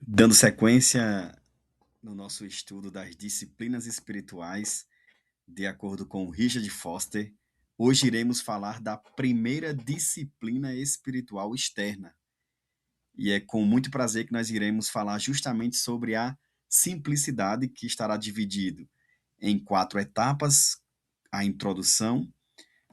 Dando sequência no nosso estudo das disciplinas espirituais, de acordo com Richard Foster, hoje iremos falar da primeira disciplina espiritual externa. E é com muito prazer que nós iremos falar justamente sobre a simplicidade, que estará dividido em quatro etapas: a introdução,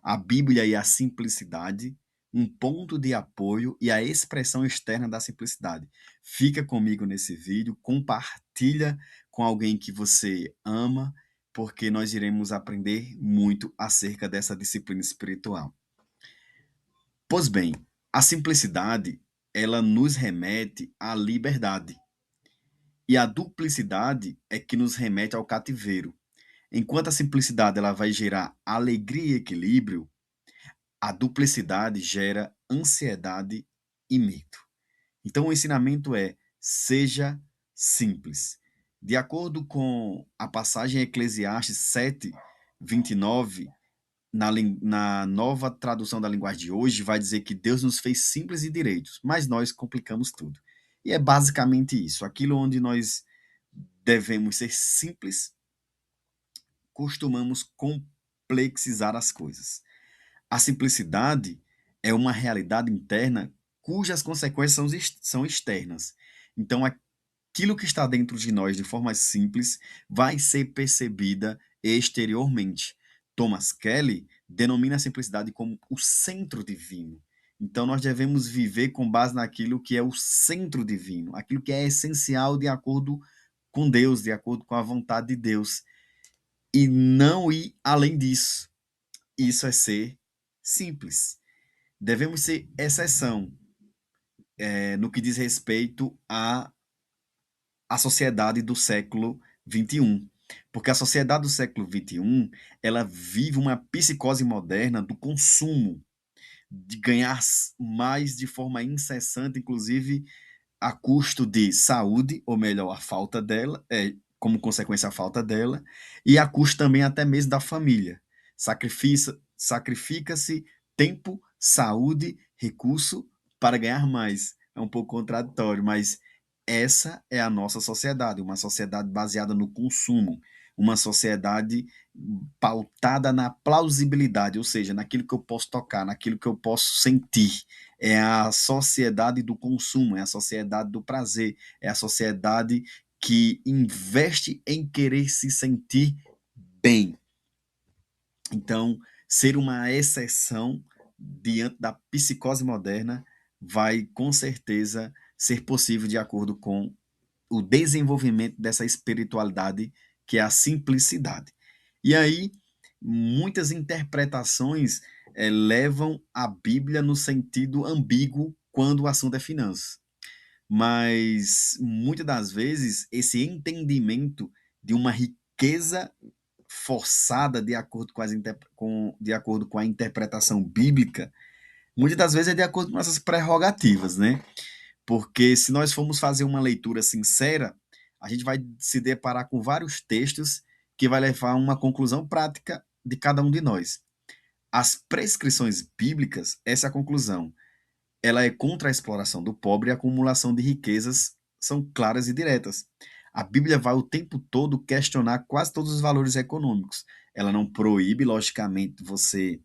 a Bíblia e a simplicidade, um ponto de apoio e a expressão externa da simplicidade. Fica comigo nesse vídeo, compartilha com alguém que você ama, porque nós iremos aprender muito acerca dessa disciplina espiritual. Pois bem, a simplicidade, ela nos remete à liberdade, e a duplicidade é que nos remete ao cativeiro. Enquanto a simplicidade ela vai gerar alegria e equilíbrio, a duplicidade gera ansiedade e medo. Então, o ensinamento é: seja simples. De acordo com a passagem Eclesiastes 7, 29, na nova tradução da linguagem de hoje, vai dizer que Deus nos fez simples e direitos, mas nós complicamos tudo. E é basicamente isso. Aquilo onde nós devemos ser simples, costumamos complexizar as coisas. A simplicidade é uma realidade interna cujas consequências são externas. Então, aquilo que está dentro de nós de forma simples vai ser percebida exteriormente. Thomas Kelly denomina a simplicidade como o centro divino. Então, nós devemos viver com base naquilo que é o centro divino, aquilo que é essencial de acordo com Deus, de acordo com a vontade de Deus, e não ir além disso. Isso é ser simples. Devemos ser exceção no que diz respeito à sociedade do século XXI. Porque a sociedade do século XXI, ela vive uma psicose moderna do consumo, de ganhar mais de forma incessante, inclusive a custo de saúde, ou melhor, a falta dela, como consequência a falta dela, e a custo também até mesmo da família. Sacrifica-se tempo, saúde, recurso para ganhar mais. É um pouco contraditório, mas essa é a nossa sociedade, uma sociedade baseada no consumo, uma sociedade pautada na plausibilidade, ou seja, naquilo que eu posso tocar, naquilo que eu posso sentir. É a sociedade do consumo, é a sociedade do prazer, é a sociedade que investe em querer se sentir bem. Então, ser uma exceção diante da psicose moderna vai, com certeza, ser possível de acordo com o desenvolvimento dessa espiritualidade que é a simplicidade. E aí, muitas interpretações levam a Bíblia no sentido ambíguo quando o assunto é finanças. Mas muitas das vezes esse entendimento de uma riqueza forçada de acordo de acordo com a interpretação bíblica, muitas das vezes é de acordo com nossas prerrogativas, né? Porque se nós formos fazer uma leitura sincera, a gente vai se deparar com vários textos que vai levar a uma conclusão prática de cada um de nós. As prescrições bíblicas, essa é a conclusão. Ela é contra a exploração do pobre e a acumulação de riquezas são claras e diretas. A Bíblia vai o tempo todo questionar quase todos os valores econômicos. Ela não proíbe, logicamente, você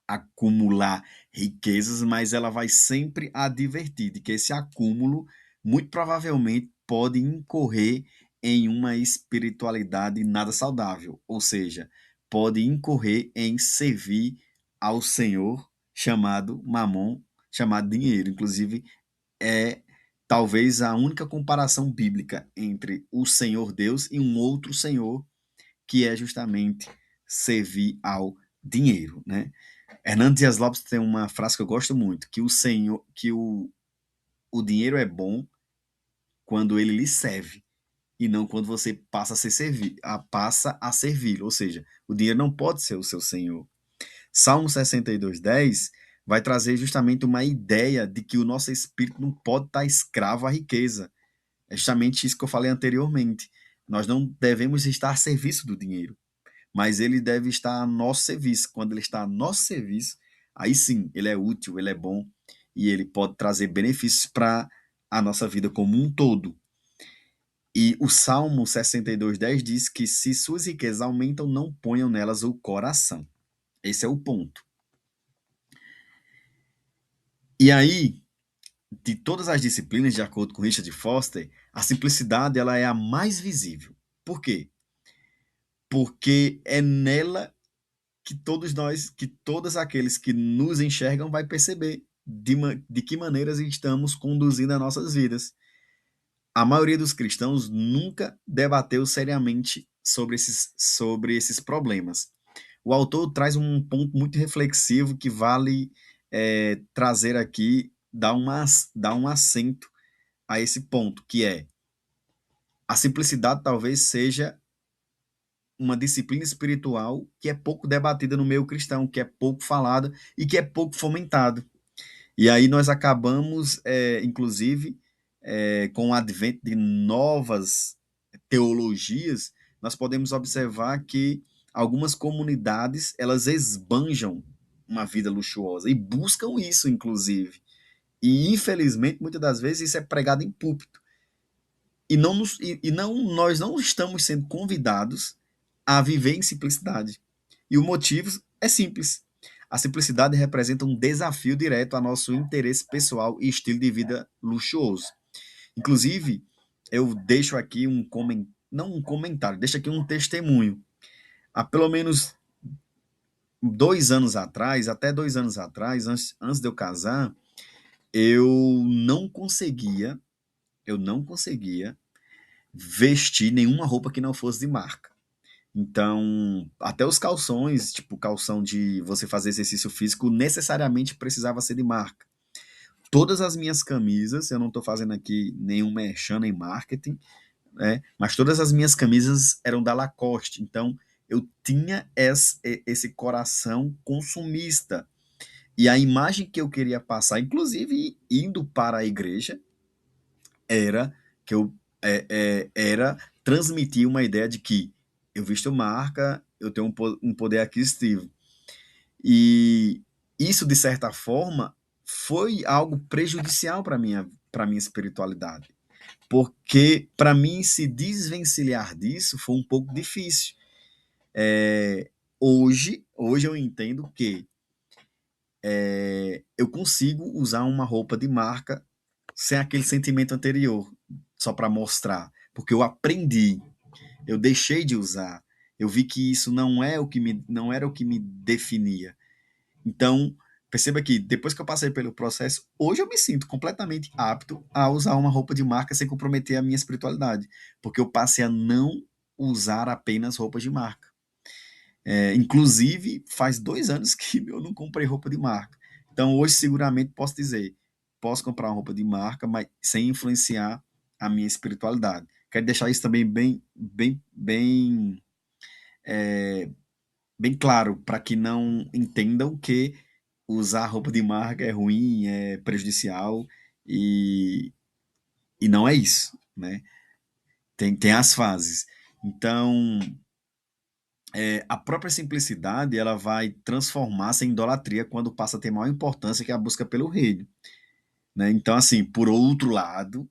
acumular riquezas, mas ela vai sempre advertir de que esse acúmulo, muito provavelmente, pode incorrer em uma espiritualidade nada saudável, ou seja, pode incorrer em servir ao Senhor chamado Mamon, chamado dinheiro. Inclusive, é talvez a única comparação bíblica entre o Senhor Deus e um outro Senhor, que é justamente servir ao dinheiro, né? Hernando Dias Lopes tem uma frase que eu gosto muito, que o dinheiro é bom quando ele lhe serve e não quando você passa a servir, ou seja, o dinheiro não pode ser o seu senhor. Salmo 62:10 vai trazer justamente uma ideia de que o nosso espírito não pode estar escravo à riqueza. É justamente isso que eu falei anteriormente. Nós não devemos estar a serviço do dinheiro, mas ele deve estar a nosso serviço. Quando ele está a nosso serviço, aí sim, ele é útil, ele é bom e ele pode trazer benefícios para a nossa vida como um todo. E o Salmo 62:10 diz que se suas riquezas aumentam, não ponham nelas o coração. Esse é o ponto. E aí, de todas as disciplinas, de acordo com Richard Foster, a simplicidade ela é a mais visível. Por quê? Porque é nela que todos nós, que todos aqueles que nos enxergam vai perceber de que maneiras estamos conduzindo as nossas vidas. A maioria dos cristãos nunca debateu seriamente sobre esses problemas. O autor traz um ponto muito reflexivo que vale trazer aqui, dar um acento a esse ponto, que é a simplicidade talvez seja uma disciplina espiritual que é pouco debatida no meio cristão, que é pouco falada e que é pouco fomentada. E aí nós acabamos, inclusive, com o advento de novas teologias, nós podemos observar que algumas comunidades elas esbanjam uma vida luxuosa e buscam isso, inclusive. E infelizmente, muitas das vezes isso é pregado em púlpito. E não, nós não estamos sendo convidados a viver em simplicidade. E o motivo é simples. A simplicidade representa um desafio direto ao nosso interesse pessoal e estilo de vida luxuoso. Inclusive, eu deixo aqui não um comentário, deixo aqui um testemunho. Há pelo menos 2 anos atrás, até 2 anos atrás, antes de eu casar, eu eu não conseguia vestir nenhuma roupa que não fosse de marca. Então, até os calções, tipo calção de você fazer exercício físico, necessariamente precisava ser de marca. Todas as minhas camisas, eu não estou fazendo aqui nenhum merchan nem marketing, né? Mas todas as minhas camisas eram da Lacoste. Então, eu tinha esse coração consumista. E a imagem que eu queria passar, inclusive indo para a igreja, era que eu era transmitir uma ideia de que eu visto marca, eu tenho um poder aquisitivo. E isso, de certa forma, foi algo prejudicial para minha espiritualidade. Porque, para mim, se desvencilhar disso foi um pouco difícil. Hoje eu entendo que eu consigo usar uma roupa de marca sem aquele sentimento anterior, só para mostrar. Porque eu aprendi, eu deixei de usar, eu vi que isso não era o que me definia. Então, perceba que depois que eu passei pelo processo, hoje eu me sinto completamente apto a usar uma roupa de marca sem comprometer a minha espiritualidade, porque eu passei a não usar apenas roupas de marca. Inclusive, faz 2 anos que eu não comprei roupa de marca. Então, hoje, seguramente, posso dizer, posso comprar uma roupa de marca, mas sem influenciar a minha espiritualidade. Quero deixar isso também bem claro, para que não entendam que usar roupa de marca é ruim, é prejudicial, e, e não é isso, né? Tem as fases. Então, a própria simplicidade ela vai transformar-se em idolatria quando passa a ter maior importância que a busca pelo reino, né? Então, assim, por outro lado,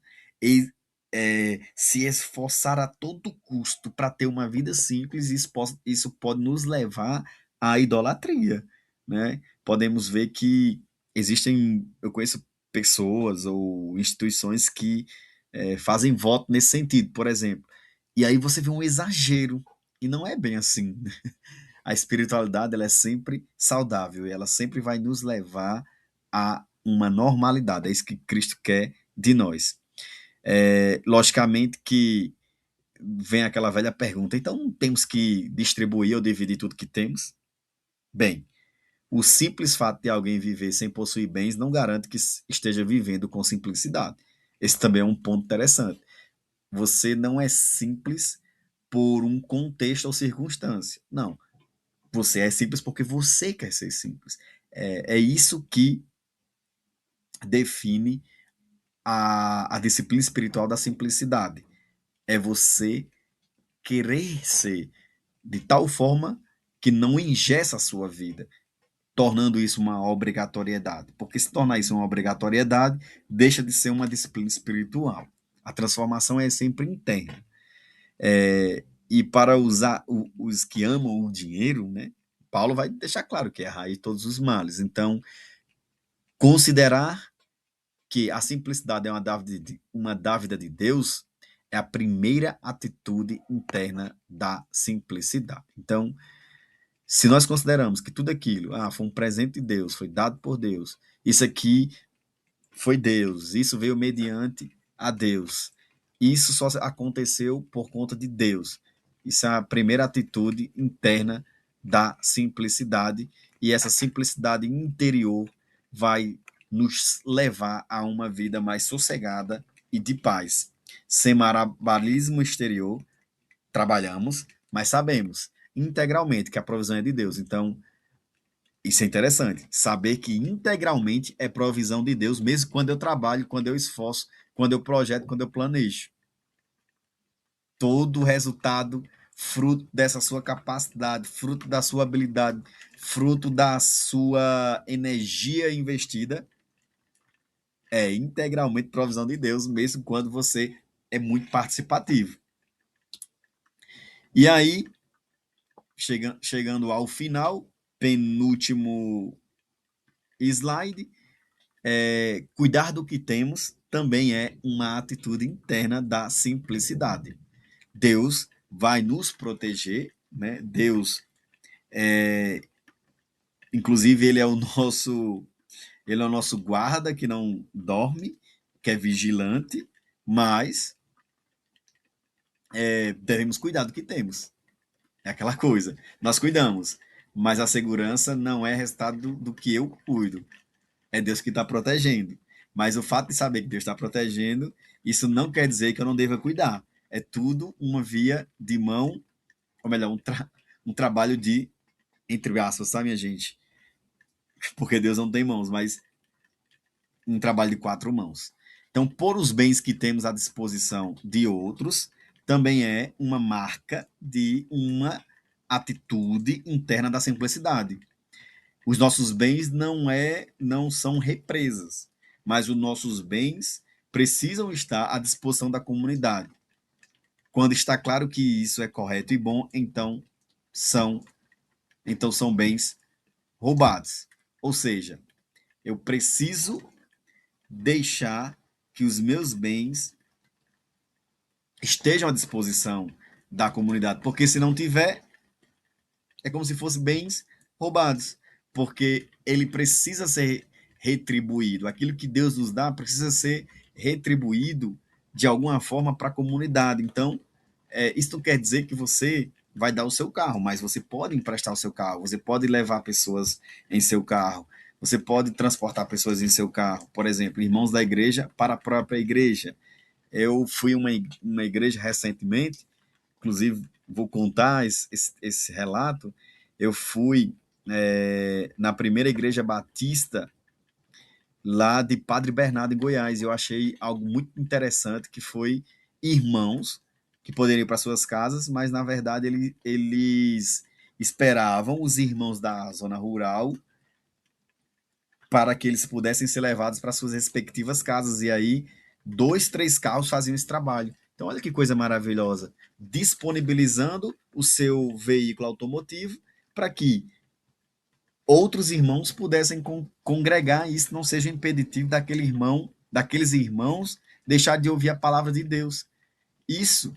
se esforçar a todo custo para ter uma vida simples, isso pode nos levar à idolatria, né? Podemos ver que eu conheço pessoas ou instituições que fazem voto nesse sentido, por exemplo. E aí você vê um exagero, e não é bem assim. A espiritualidade ela é sempre saudável e ela sempre vai nos levar a uma normalidade. É isso que Cristo quer de nós. Logicamente que vem aquela velha pergunta: então temos que distribuir ou dividir tudo que temos? Bem, o simples fato de alguém viver sem possuir bens não garante que esteja vivendo com simplicidade. Esse também é um ponto interessante. Você não é simples por um contexto ou circunstância. Não. Você é simples porque você quer ser simples. É isso que define a disciplina espiritual da simplicidade. É você querer ser de tal forma que não engessa a sua vida. tornando isso uma obrigatoriedade. Porque se tornar isso uma obrigatoriedade, deixa de ser uma disciplina espiritual. A transformação é sempre interna. E para usar os que amam o dinheiro, né, Paulo vai deixar claro que é a raiz de todos os males. Então, considerar que a simplicidade é uma dávida de Deus é a primeira atitude interna da simplicidade. Então, se nós consideramos que tudo aquilo foi um presente de Deus, foi dado por Deus, isso aqui foi Deus, isso veio mediante a Deus, isso só aconteceu por conta de Deus. Isso é a primeira atitude interna da simplicidade, e essa simplicidade interior vai nos levar a uma vida mais sossegada e de paz. Sem marabalismo exterior, trabalhamos, mas sabemos integralmente que a provisão é de Deus. Então, isso é interessante. Saber que integralmente é provisão de Deus, mesmo quando eu trabalho, quando eu esforço, quando eu projeto, quando eu planejo. Todo o resultado, fruto dessa sua capacidade, fruto da sua habilidade, fruto da sua energia investida, é integralmente provisão de Deus, mesmo quando você é muito participativo. E aí, chegando ao final, penúltimo slide, cuidar do que temos também é uma atitude interna da simplicidade. Deus vai nos proteger, né? Deus, inclusive, ele é o nosso guarda que não dorme, que é vigilante, mas devemos cuidar do que temos. É aquela coisa. Nós cuidamos, mas a segurança não é resultado do que eu cuido. É Deus que está protegendo. Mas o fato de saber que Deus está protegendo, isso não quer dizer que eu não deva cuidar. É tudo uma via de mão, ou melhor, um trabalho de, entre aspas, sabe, minha gente? Porque Deus não tem mãos, mas um trabalho de quatro mãos. Então, pôr os bens que temos à disposição de outros também é uma marca de uma atitude interna da simplicidade. Os nossos bens não são represas, mas os nossos bens precisam estar à disposição da comunidade. Quando está claro que isso é correto e bom, são então são bens roubados. Ou seja, eu preciso deixar que os meus bens estejam à disposição da comunidade, porque se não tiver, é como se fossem bens roubados, porque ele precisa ser retribuído. Aquilo que Deus nos dá precisa ser retribuído de alguma forma para a comunidade. Então, isso não quer dizer que você vai dar o seu carro, mas você pode emprestar o seu carro, você pode levar pessoas em seu carro, você pode transportar pessoas em seu carro. Por exemplo, irmãos da igreja para a própria igreja. Eu fui uma igreja recentemente, inclusive vou contar esse relato. Eu fui na primeira igreja batista lá de Padre Bernardo, em Goiás. Eu achei algo muito interessante, que foi irmãos que poderiam ir para suas casas, mas na verdade eles esperavam os irmãos da zona rural para que eles pudessem ser levados para suas respectivas casas. E aí, dois, três carros faziam esse trabalho. Então, olha que coisa maravilhosa. Disponibilizando o seu veículo automotivo para que outros irmãos pudessem congregar e isso não seja impeditivo daqueles irmãos deixar de ouvir a palavra de Deus. Isso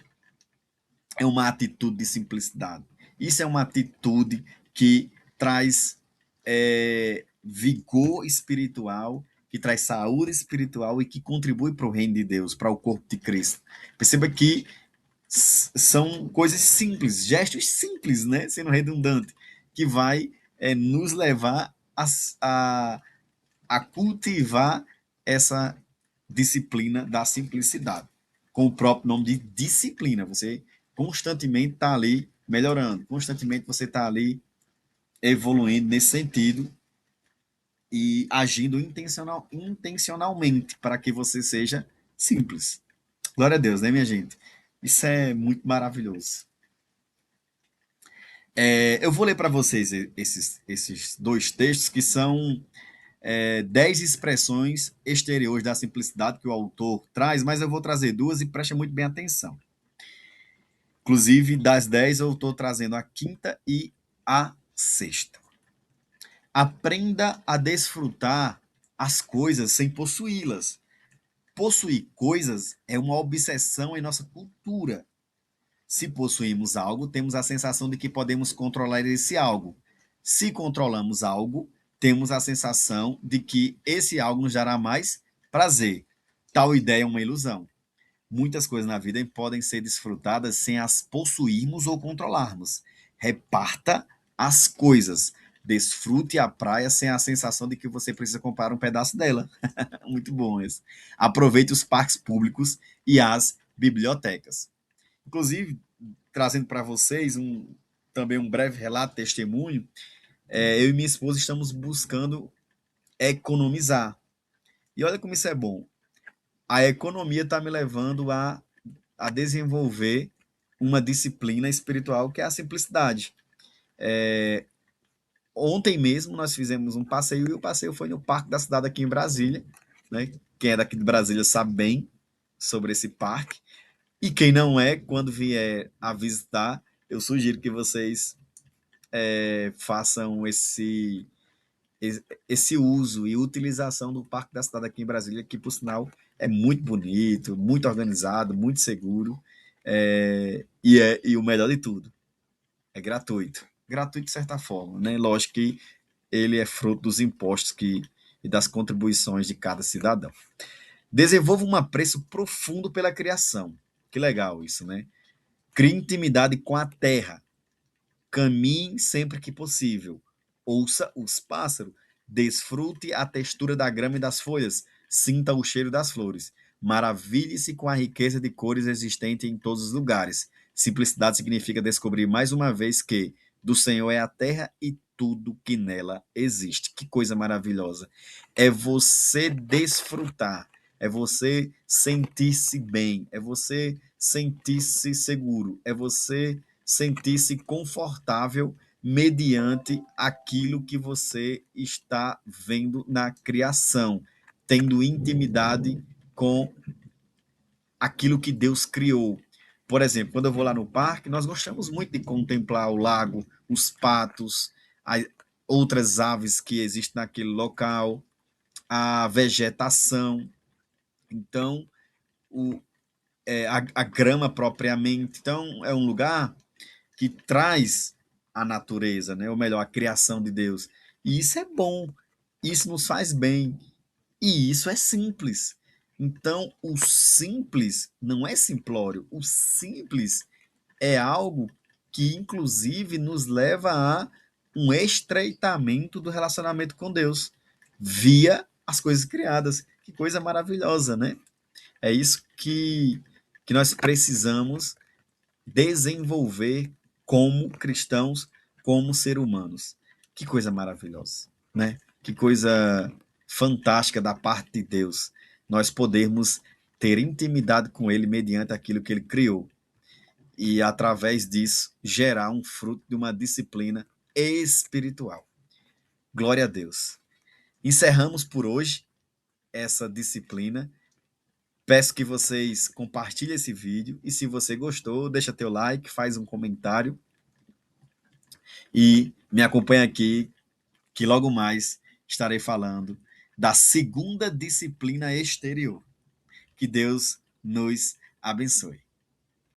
é uma atitude de simplicidade. Isso é uma atitude que traz vigor espiritual, que traz saúde espiritual e que contribui para o reino de Deus, para o corpo de Cristo. Perceba que são coisas simples, gestos simples, né? Sendo redundante, que vai nos levar a, a cultivar essa disciplina da simplicidade, com o próprio nome de disciplina. Você constantemente está ali melhorando, constantemente você está ali evoluindo nesse sentido e agindo intencionalmente para que você seja simples. Glória a Deus, né, minha gente? Isso é muito maravilhoso. Eu vou ler para vocês esses dois textos que são 10 expressões exteriores da simplicidade que o autor traz, mas eu vou trazer duas e preste muito bem atenção. Inclusive, das 10 eu estou trazendo a quinta e a sexta. Aprenda a desfrutar as coisas sem possuí-las. Possuir coisas é uma obsessão em nossa cultura. Se possuímos algo, temos a sensação de que podemos controlar esse algo. Se controlamos algo, temos a sensação de que esse algo nos dará mais prazer. Tal ideia é uma ilusão. Muitas coisas na vida podem ser desfrutadas sem as possuirmos ou controlarmos. Reparta as coisas. Desfrute a praia sem a sensação de que você precisa comprar um pedaço dela. Muito bom isso. Aproveite os parques públicos e as bibliotecas. Inclusive, trazendo para vocês também um breve relato, testemunho, eu e minha esposa estamos buscando economizar. E olha como isso é bom. A economia está me levando a desenvolver uma disciplina espiritual que é a simplicidade. Ontem mesmo nós fizemos um passeio e o passeio foi no Parque da Cidade aqui em Brasília. Né? Quem é daqui de Brasília sabe bem sobre esse parque. E quem não é, quando vier a visitar, eu sugiro que vocês façam esse uso e utilização do Parque da Cidade aqui em Brasília, que, por sinal, é muito bonito, muito organizado, muito seguro. E o melhor de tudo, é gratuito. Gratuito de certa forma, né? Lógico que ele é fruto dos impostos e das contribuições de cada cidadão. Desenvolva um apreço profundo pela criação. Que legal isso, né? Crie intimidade com a terra. Caminhe sempre que possível. Ouça os pássaros. Desfrute a textura da grama e das folhas. Sinta o cheiro das flores. Maravilhe-se com a riqueza de cores existente em todos os lugares. Simplicidade significa descobrir mais uma vez que do Senhor é a terra e tudo que nela existe. Que coisa maravilhosa. É você desfrutar, é você sentir-se bem, é você sentir-se seguro, é você sentir-se confortável mediante aquilo que você está vendo na criação, tendo intimidade com aquilo que Deus criou. Por exemplo, quando eu vou lá no parque, nós gostamos muito de contemplar o lago, os patos, as outras aves que existem naquele local, a vegetação. Então, a grama propriamente. Então, é um lugar que traz a natureza, né? Ou melhor, a criação de Deus. E isso é bom, isso nos faz bem, e isso é simples. Então, o simples não é simplório, o simples é algo que, inclusive, nos leva a um estreitamento do relacionamento com Deus, via as coisas criadas. Que coisa maravilhosa, né? É isso que nós precisamos desenvolver como cristãos, como seres humanos. Que coisa maravilhosa, né? Que coisa fantástica da parte de Deus. Nós podermos ter intimidade com Ele mediante aquilo que Ele criou. E, através disso, gerar um fruto de uma disciplina espiritual. Glória a Deus. Encerramos por hoje essa disciplina. Peço que vocês compartilhem esse vídeo e, se você gostou, deixa teu like, faz um comentário e me acompanha aqui, que logo mais estarei falando da segunda disciplina exterior. Que Deus nos abençoe.